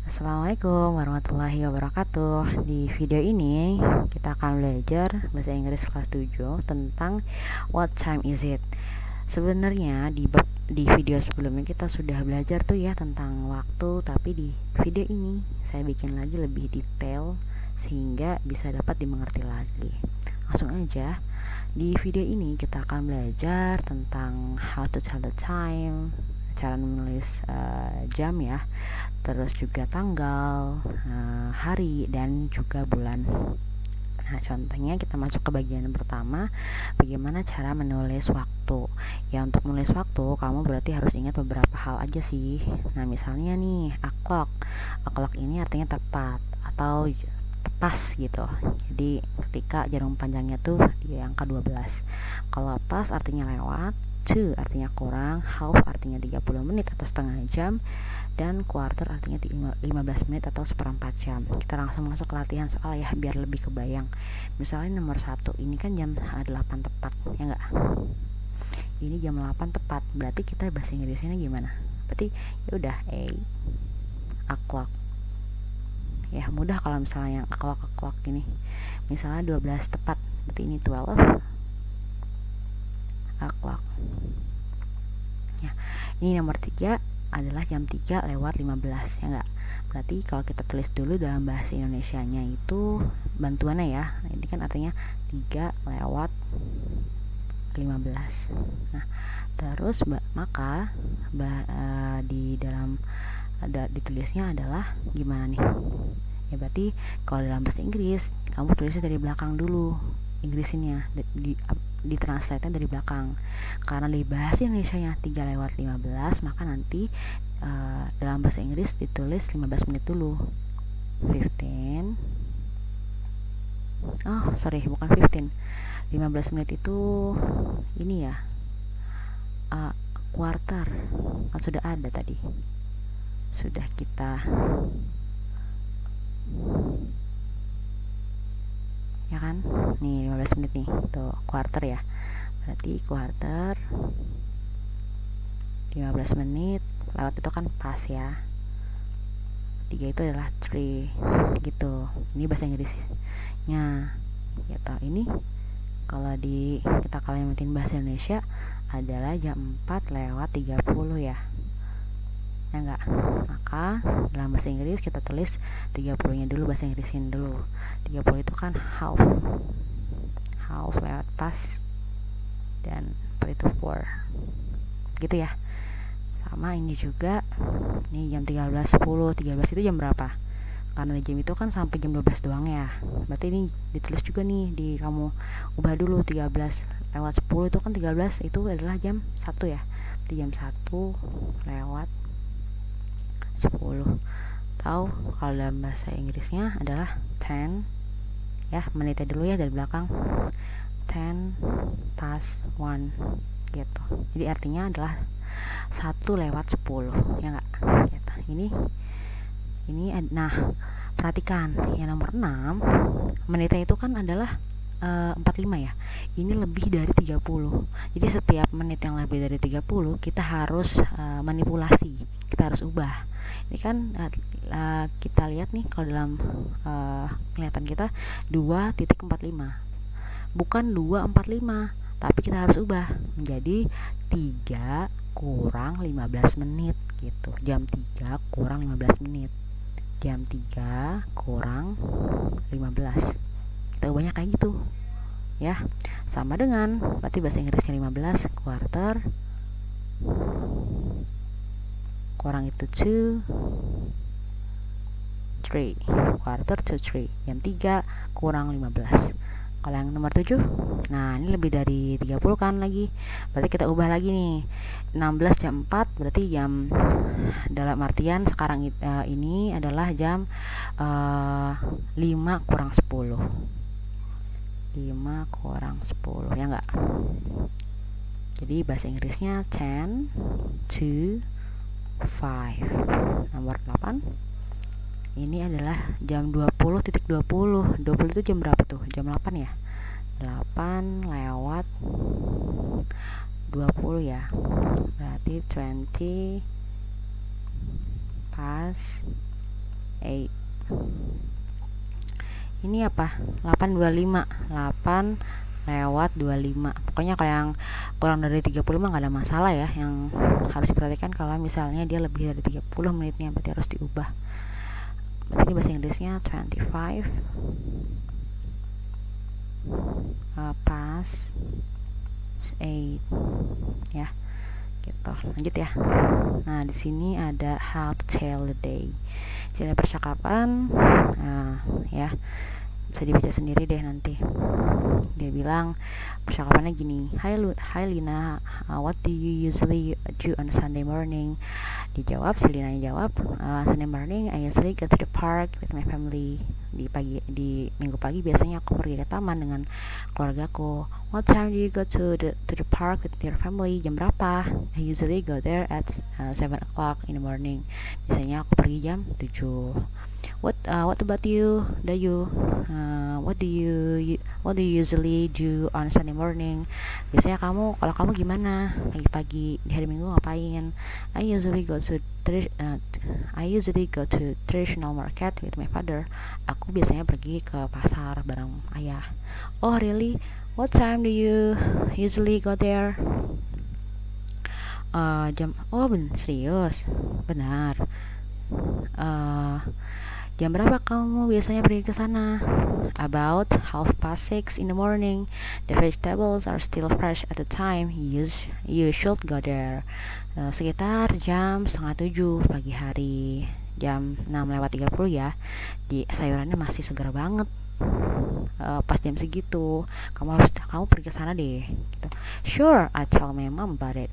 Assalamualaikum warahmatullahi wabarakatuh. Di video ini kita akan belajar bahasa Inggris kelas 7 tentang what time is it. Sebenarnya di video sebelumnya kita sudah belajar tuh ya tentang waktu, tapi di video ini saya bikin lagi lebih detail sehingga bisa dapat dimengerti lagi. Langsung aja. Di video ini kita akan belajar tentang how to tell the time, cara menulis jam ya, terus juga tanggal, hari, dan juga bulan. Nah, contohnya kita masuk ke bagian pertama, bagaimana cara menulis waktu. Ya, untuk menulis waktu, kamu berarti harus ingat beberapa hal aja sih. Nah, misalnya nih, o'clock. O'clock ini artinya tepat atau tepas gitu. Jadi, ketika jarum panjangnya tuh di angka 12. Kalau pas artinya lewat, to artinya kurang, half artinya 30 menit atau setengah jam, dan quarter artinya 15 menit atau seperempat jam. Kita langsung masuk ke latihan soal ya biar lebih kebayang. Misalnya nomor 1, ini kan jam 8 tepat, ya enggak? Ini jam 8 tepat, berarti kita bahasa Inggrisnya gimana? Berarti ya udah o'clock. Ya mudah kalau misalnya yang o'clock ini. Misalnya 12 tepat, berarti ini 12 o'clock. Ya, ini nomor 3 adalah jam 3 lewat 15, ya enggak? Berarti kalau kita tulis dulu dalam bahasa Indonesianya itu bantuannya ya. Ini kan artinya 3 lewat 15. Nah, terus maka di dalam ditulisnya adalah gimana nih? Ya berarti kalau dalam bahasa Inggris kamu tulisnya dari belakang dulu. Inggrisinnya di translate dari belakang, karena di bahasa Indonesianya 3 lewat 15, maka nanti dalam bahasa Inggris ditulis 15 menit dulu. 15 bukan 15. 15 menit itu ini ya, quarter kan sudah ada tadi, sudah kita ya kan, nih 15 menit nih tuh quarter ya, berarti quarter 15 menit lewat itu kan pas ya, 3 itu adalah 3 gitu. Ini bahasa Inggrisnya gitu. Ini kalau kita kalimatin bahasa Indonesia adalah jam 4 lewat 30 ya enggak? Maka dalam bahasa Inggris kita tulis 30 nya dulu, bahasa Inggrisin dulu. 30 itu kan half lewat pas, dan per itu 4 gitu ya. Sama ini juga, ini jam 13.10. 13 itu jam berapa? Karena jam itu kan sampai jam 12 doang ya, berarti ini ditulis juga nih, kamu ubah dulu. 13 lewat 10 itu kan 13 itu adalah jam 1 ya, berarti jam 1 lewat 10. Tahu kalau dalam bahasa Inggrisnya adalah 10 ya, menitnya dulu ya dari belakang, 10 past 1 gitu. Jadi artinya adalah 1 lewat 10 ya enggak gitu. Nah, perhatikan yang nomor 6, menitnya itu kan adalah 45 ya. Ini lebih dari 30. Jadi setiap menit yang lebih dari 30 kita harus manipulasi, kita harus ubah. Ini kan kita lihat nih kalau dalam kelihatan kita 2.45, bukan 2.45, tapi kita harus ubah menjadi 3 kurang 15 menit gitu. Jam 3 kurang 15 menit. Jam 3 kurang 15. Kita ubahnya kayak gitu. Ya. Sama dengan berarti bahasa Inggrisnya 15, quarter kurang itu 2, 3. Quarter to 3. Jam 3 kurang 15. Kalau yang nomor 7, nah ini lebih dari 30 kan lagi, berarti kita ubah lagi nih, 16 jam 4, berarti jam dalam artian sekarang ini adalah jam 5 kurang 10. 5 kurang 10 ya enggak? Jadi bahasa Inggrisnya 10 to 5. Nomor 8, ini adalah jam 20.20. 20 itu jam berapa tuh? Jam 8 ya? 8 lewat 20 ya. Berarti 20 past 8. Ini apa? 8:25. 8 lewat 25. Pokoknya kalau yang kurang dari 30 mah gak ada masalah ya. Yang harus diperhatikan kalau misalnya dia lebih dari 30 menitnya, berarti harus diubah. Berarti bahasa Inggrisnya 25 past 8 ya. Gitu. Lanjut ya. Nah, di sini ada how to tell the day. Di sini ada percakapan. Ya. Bisa dibaca sendiri deh nanti. Dia bilang percakapannya gini, hi Lina, what do you usually do on Sunday morning? Dijawab, si Lina jawab, Sunday morning I usually go to the park with my family. Di minggu pagi biasanya aku pergi ke taman dengan keluargaku. What time do you go to the park with your family? Jam berapa? I usually go there at 7 o'clock in the morning. Biasanya aku pergi jam 7. What about you? What do you usually do on Sunday morning? Biasanya kalau kamu gimana pagi-pagi di hari Minggu ngapain? I usually go to traditional market with my father. Aku biasanya pergi ke pasar bareng ayah. Oh really? What time do you usually go there? Serius? Benar. Jam berapa kamu biasanya pergi ke sana? About 6:30 in the morning. The vegetables are still fresh at the time. You should go there. Sekitar jam 6:30 pagi hari. Jam 6:30 ya. Sayurannya masih segar banget. Pas jam segitu kamu pergi ke sana deh gitu. Sure, I tell my mom about it.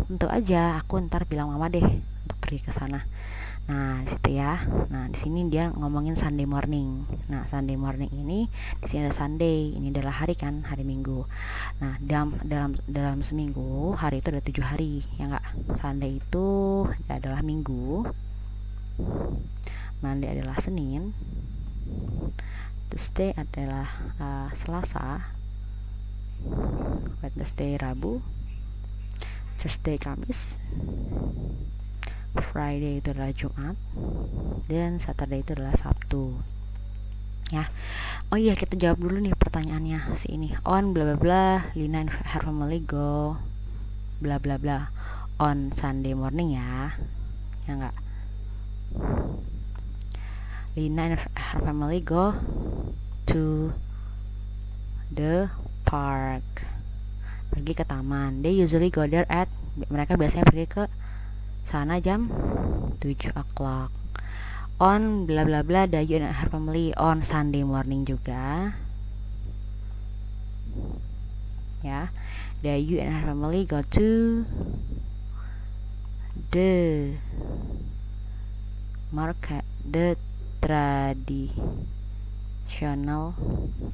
Tentu aja aku ntar bilang mama deh untuk pergi ke sana. Nah, di situ ya. Nah, di sini dia ngomongin Sunday morning. Nah, Sunday morning ini di sini ada Sunday. Ini adalah hari kan, hari Minggu. Nah, dalam seminggu hari itu ada 7 hari, ya enggak? Sunday itu adalah Minggu. Monday adalah Senin. Tuesday adalah Selasa. Wednesday Rabu. Thursday Kamis. Friday itu adalah Jumat, dan Saturday itu adalah Sabtu ya. Oh iya, kita jawab dulu nih pertanyaannya si ini. On bla bla bla, Lina and her family go bla bla bla on Sunday morning ya enggak? Lina and her family go to the park, pergi ke taman. They usually go there at, mereka biasanya pergi ke sana jam 7 o'clock. On bla bla bla, Dayu and her family on Sunday morning juga ya. Dayu and her family go to the market, the traditional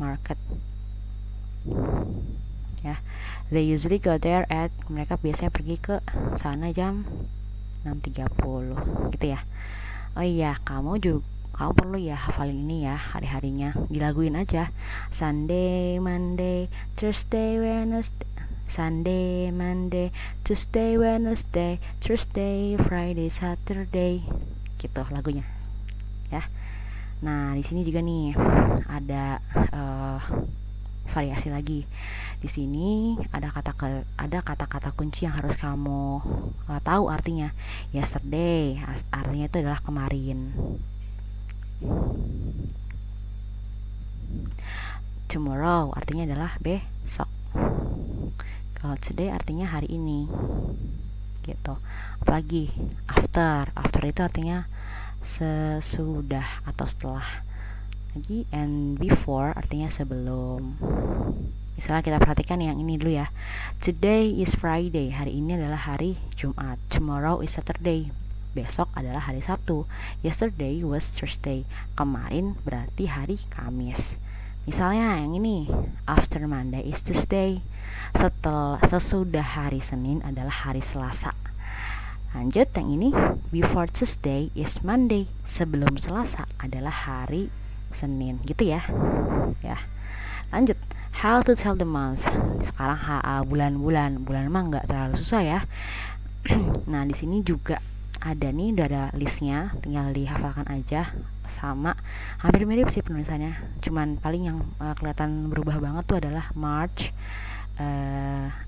market ya. They usually go there at, mereka biasanya pergi ke sana jam 6:30 gitu ya. Oh iya, kamu perlu ya hafalin ini ya hari-harinya, dilaguin aja. Sunday, Monday, Thursday, Wednesday, Sunday, Monday, Tuesday, Wednesday, Thursday, Friday, Saturday, gitu lagunya ya. Nah, di sini juga nih ada variasi lagi. Di sini ada kata-kata kunci yang harus kamu tahu artinya. Yesterday artinya itu adalah kemarin. Tomorrow artinya adalah besok. Kalau today artinya hari ini. Gitu. Apalagi after itu artinya sesudah atau setelah. Lagi and before artinya sebelum. Misalnya kita perhatikan yang ini dulu ya. Today is Friday, hari ini adalah hari Jumat. Tomorrow is Saturday, besok adalah hari Sabtu. Yesterday was Thursday, kemarin berarti hari Kamis. Misalnya yang ini, after Monday is Tuesday, sesudah hari Senin adalah hari Selasa. Lanjut yang ini, before Tuesday is Monday, sebelum Selasa adalah hari Senin, gitu ya. Ya. Lanjut, how to tell the month. Sekarang bulan mah nggak terlalu susah ya. Nah, di sini juga ada nih, udah ada listnya, tinggal dihafalkan aja. Sama, hampir mirip sih penulisannya, cuman paling yang kelihatan berubah banget tuh adalah March,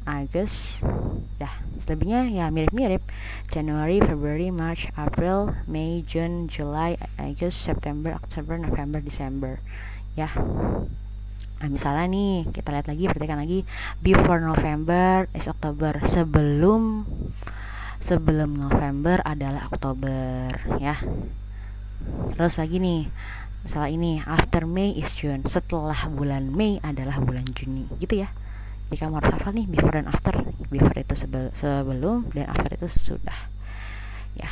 August, dah selebihnya ya mirip-mirip. January, February, March, April, May, June, July, August, September, October, November, December ya. Nah misalnya nih kita lihat lagi, perhatikan lagi, before November is October, sebelum November adalah Oktober ya. Terus lagi nih, misalnya ini, after May is June, setelah bulan Mei adalah bulan Juni gitu ya. Jadi kamu harus hafal nih before dan after. Before itu sebelum, dan after itu sesudah ya.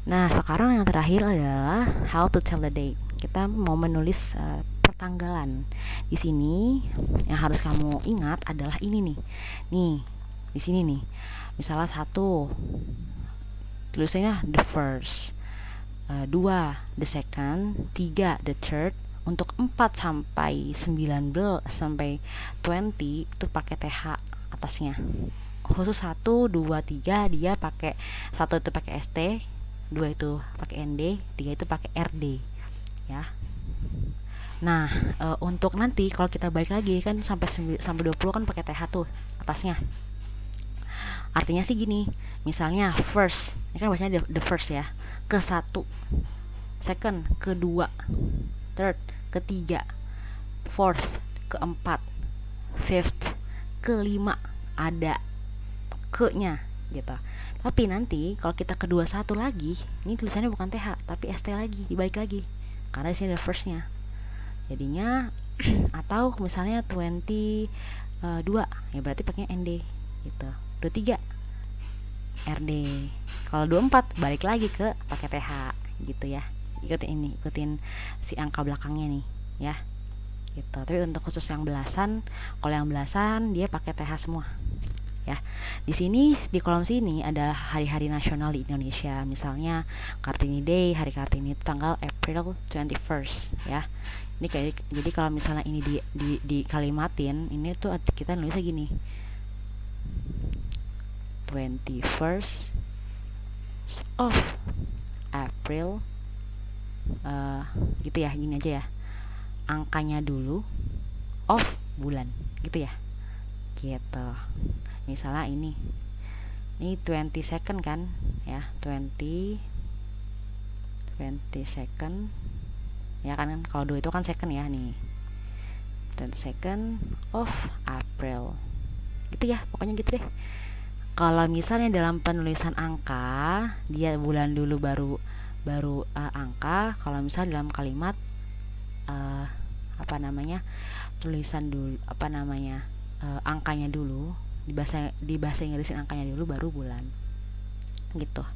Nah sekarang yang terakhir adalah how to tell the date. Kita mau menulis pertanggalan. Di sini yang harus kamu ingat adalah ini nih. Nih, di sini nih. Misalnya 1, tulisannya the first, 2 the second, 3 the third. Untuk 4 sampai 19 sampai 20 itu pakai TH atasnya. Khusus 1, 2, 3 dia pakai, 1 itu pakai ST, 2 itu pakai ND, 3 itu pakai RD ya. Nah, untuk nanti kalau kita balik lagi kan sampai 20 kan pakai TH tuh atasnya. Artinya sih gini, misalnya first, ini kan bacanya the first ya, ke 1, second, kedua, third, ketiga, fourth, keempat, fifth, kelima, ada ke-nya gitu. Tapi nanti kalau kita kedua 1 lagi, ini tulisannya bukan TH tapi ST lagi, dibalik lagi karena di sini ada first-nya. Jadinya atau misalnya 22 ya berarti pakainya ND gitu. 23 RD. Kalau 24 balik lagi ke pakai TH gitu ya. Ikutin si angka belakangnya nih ya. Gitu. Tapi untuk khusus yang belasan, kalau yang belasan dia pakai TH semua. Ya. Di sini di kolom sini adalah hari-hari nasional di Indonesia. Misalnya Kartini Day, hari Kartini itu tanggal April 21st ya. Ini kayak, jadi kalau misalnya ini di kalimatin, ini tuh kita nulisnya gini. 21st of April, gitu ya, gini aja ya, angkanya dulu, of bulan gitu ya, gitu. Misalnya ini 22nd kan ya, 20 second ya kan, kalau 2 itu kan second ya, nih 22nd of April gitu ya, pokoknya gitu deh. Kalau misalnya dalam penulisan angka dia bulan dulu baru angka. Kalau misalnya dalam kalimat tulisan dulu angkanya dulu, di bahasa Inggrisin angkanya dulu baru bulan gitu.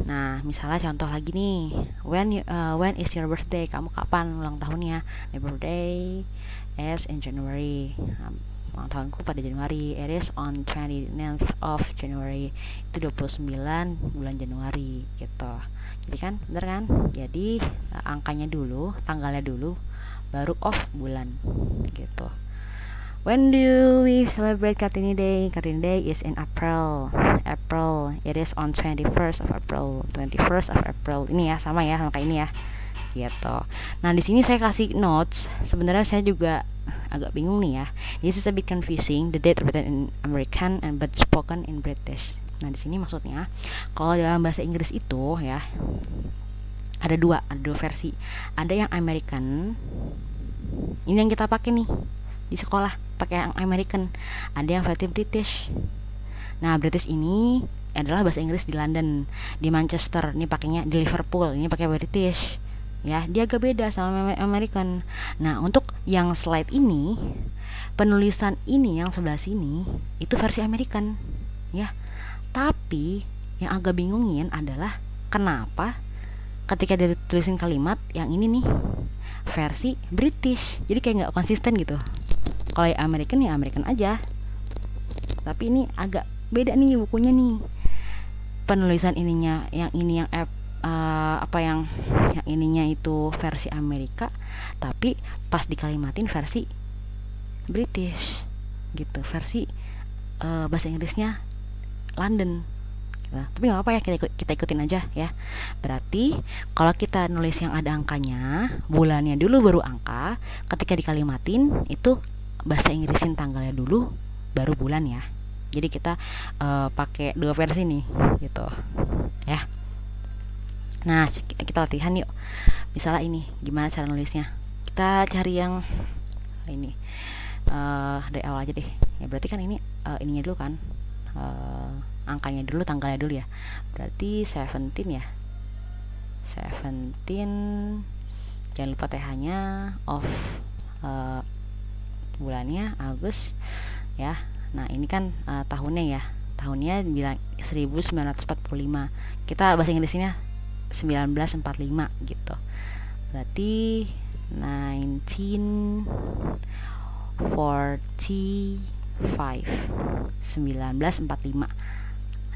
Nah misalnya contoh lagi nih, when is your birthday, kamu kapan ulang tahunnya? My birthday is in January, ulang tahunku pada Januari. It is on 29th of January, itu 29 bulan Januari gitu. Jadi kan bener kan, jadi angkanya dulu, tanggalnya dulu, baru of bulan gitu. When do we celebrate Kartini Day? Kartini Day is in April. It is on 21st of April. 21st of April. Ini ya, sama ya, sama kayak ini ya. Gitu. Nah, di sini saya kasih notes. Sebenarnya saya juga agak bingung nih ya. This is a bit confusing. The date written in American and but spoken in British. Nah, di sini maksudnya kalau dalam bahasa Inggris itu ya ada dua versi. Ada yang American. Ini yang kita pakai nih di sekolah, pakai yang American. Ada yang versi British. Nah, British ini adalah bahasa Inggris di London, di Manchester. Ini pakainya di Liverpool. Ini pakai British. Ya, dia agak beda sama American. Nah, untuk yang slide ini, penulisan ini yang sebelah sini itu versi American, ya. Tapi yang agak bingungin adalah kenapa ketika ditulisin kalimat yang ini nih versi British. Jadi kayak nggak konsisten gitu. Kalau yang American ya American aja. Tapi ini agak beda nih bukunya nih. Penulisan ininya, yang ini yang yang ininya itu versi Amerika, tapi pas dikalimatin versi British gitu, versi bahasa Inggrisnya London gitu. Tapi nggak apa-apa ya, kita ikutin aja ya. Berarti kalau kita nulis yang ada angkanya, bulannya dulu baru angka, ketika dikalimatin itu bahasa Inggrisin tanggalnya dulu baru bulan ya. Jadi kita pakai dua versi nih gitu ya. Nah, kita latihan yuk. Misalnya ini, gimana cara nulisnya? Kita cari yang ini dari awal aja deh. Ya berarti kan ini ininya dulu kan, angkanya dulu, tanggalnya dulu ya. Berarti 17 ya. 17, jangan lupa TH-nya, of bulannya Agustus ya. Nah, ini kan tahunnya ya. Tahunnya bilang 1945. Kita bahasa Inggrisnya 1945 gitu. Berarti 1945.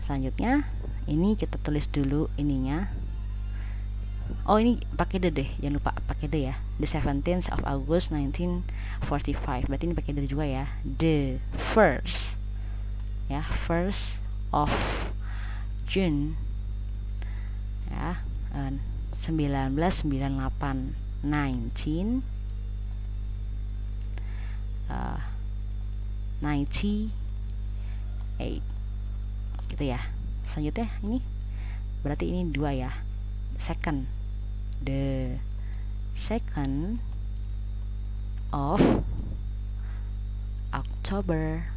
Selanjutnya ini kita tulis dulu ininya. Oh, ini pakai the deh, jangan lupa pakai the ya. The 17th of August 1945. Berarti ini pakai the juga ya. The first ya, first of June ya, 1998. 98 gitu ya. Selanjutnya ini berarti ini 2 ya. Second, the second of October.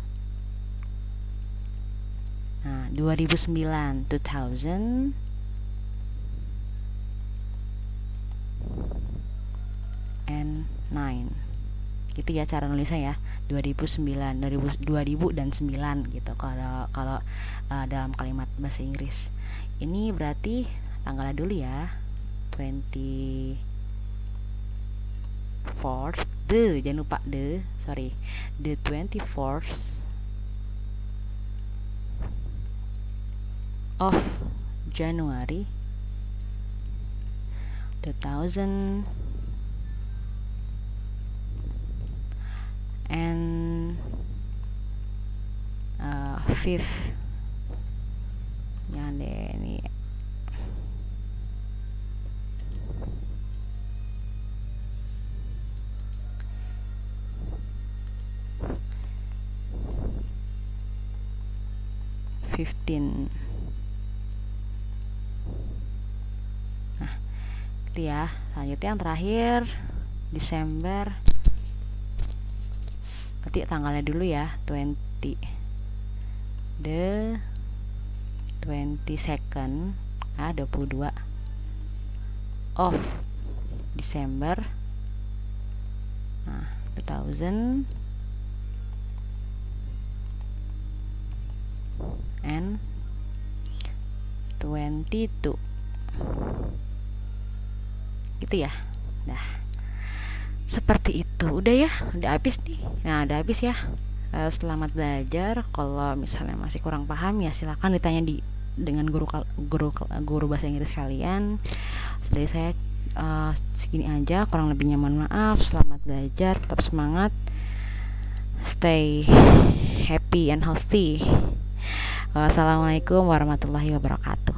Nah, 2009 gitu ya cara nulisnya ya. 2009, 2000 dan 9 gitu kalau dalam kalimat bahasa Inggris. Ini berarti tanggalnya dulu ya. 24th, jangan lupa the 24th of January 2000 and 5th. Jangan deh ini. Nah, itu ya. Selanjutnya yang terakhir Desember. Berarti tanggalnya dulu ya, 20. The 22nd, 22 of December. Nah, 2022. Gitu ya. Nah, seperti itu. Udah ya, udah habis nih. Nah, udah habis ya. Selamat belajar. Kalau misalnya masih kurang paham ya silakan ditanya dengan guru bahasa Inggris kalian. Dari saya segini aja, kurang lebihnya mohon maaf. Selamat belajar, tetap semangat, stay happy and healthy. Wassalamualaikum warahmatullahi wabarakatuh.